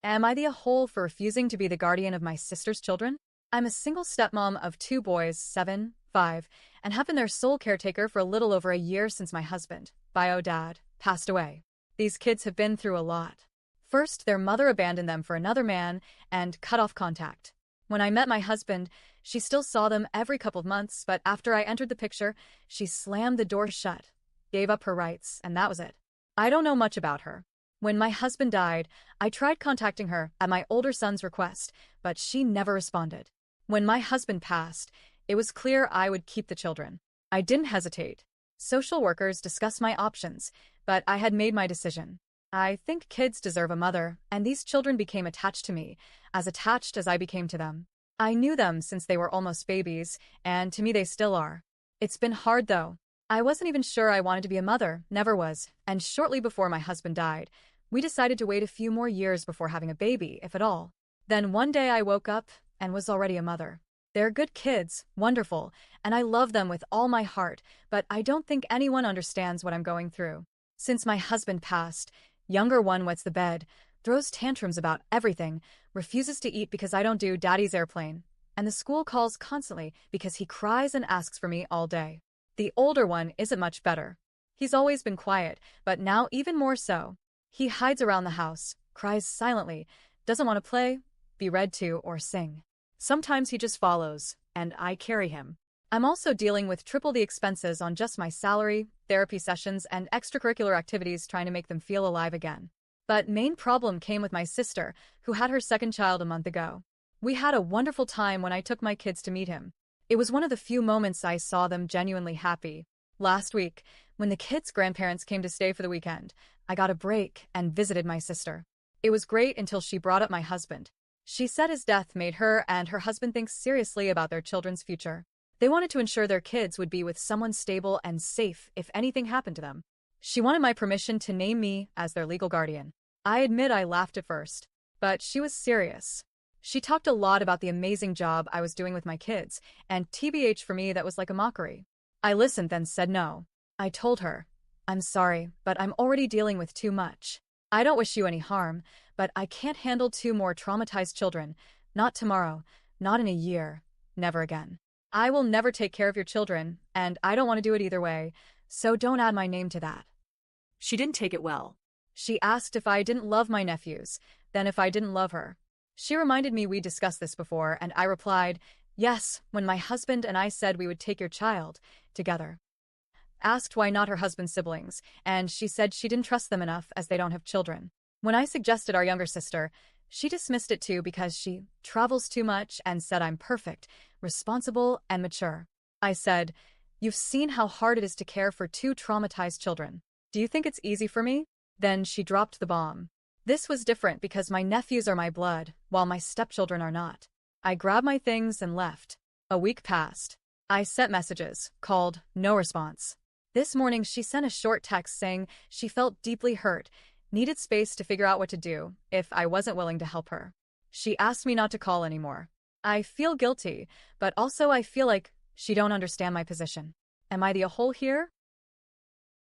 Am I the a-hole for refusing to be the guardian of my sister's children? I'm a single stepmom of two boys, 7, 5, and have been their sole caretaker for a little over a year since my husband, bio dad, passed away. These kids have been through a lot. First, their mother abandoned them for another man and cut off contact. When I met my husband, she still saw them every couple of months, but after I entered the picture, she slammed the door shut, gave up her rights, and that was it. I don't know much about her. When my husband died, I tried contacting her at my older son's request, but she never responded. When my husband passed, it was clear I would keep the children. I didn't hesitate. Social workers discussed my options, but I had made my decision. I think kids deserve a mother, and these children became attached to me, as attached as I became to them. I knew them since they were almost babies, and to me they still are. It's been hard though. I wasn't even sure I wanted to be a mother, never was, and shortly before my husband died, we decided to wait a few more years before having a baby, if at all. Then one day I woke up and was already a mother. They're good kids, wonderful, and I love them with all my heart, but I don't think anyone understands what I'm going through. Since my husband passed, younger one wets the bed, throws tantrums about everything, refuses to eat because I don't do daddy's airplane, and the school calls constantly because he cries and asks for me all day. The older one isn't much better. He's always been quiet, but now even more so. He hides around the house, cries silently, doesn't want to play, be read to, or sing. Sometimes he just follows, and I carry him. I'm also dealing with triple the expenses on just my salary, therapy sessions, and extracurricular activities trying to make them feel alive again. But main problem came with my sister, who had her second child a month ago. We had a wonderful time when I took my kids to meet him. It was one of the few moments I saw them genuinely happy. Last week, when the kids' grandparents came to stay for the weekend, I got a break and visited my sister. It was great until she brought up my husband. She said his death made her and her husband think seriously about their children's future. They wanted to ensure their kids would be with someone stable and safe if anything happened to them. She wanted my permission to name me as their legal guardian. I admit I laughed at first, but she was serious. She talked a lot about the amazing job I was doing with my kids, and TBH for me that was like a mockery. I listened then said no. I told her, I'm sorry, but I'm already dealing with too much. I don't wish you any harm, but I can't handle 2 more traumatized children. Not tomorrow, not in a year, never again. I will never take care of your children, and I don't want to do it either way, so don't add my name to that. She didn't take it well. She asked if I didn't love my nephews, then if I didn't love her. She reminded me we discussed this before, and I replied, yes, when my husband and I said we would take your child, together. Asked why not her husband's siblings, and she said she didn't trust them enough as they don't have children. When I suggested our younger sister, she dismissed it too because she travels too much and said I'm perfect, responsible, and mature. I said, you've seen how hard it is to care for 2 traumatized children. Do you think it's easy for me? Then she dropped the bomb. This was different because my nephews are my blood, while my stepchildren are not. I grabbed my things and left. A week passed. I sent messages, called, no response. This morning she sent a short text saying she felt deeply hurt, needed space to figure out what to do, if I wasn't willing to help her. She asked me not to call anymore. I feel guilty, but also I feel like she don't understand my position. Am I the a-hole here?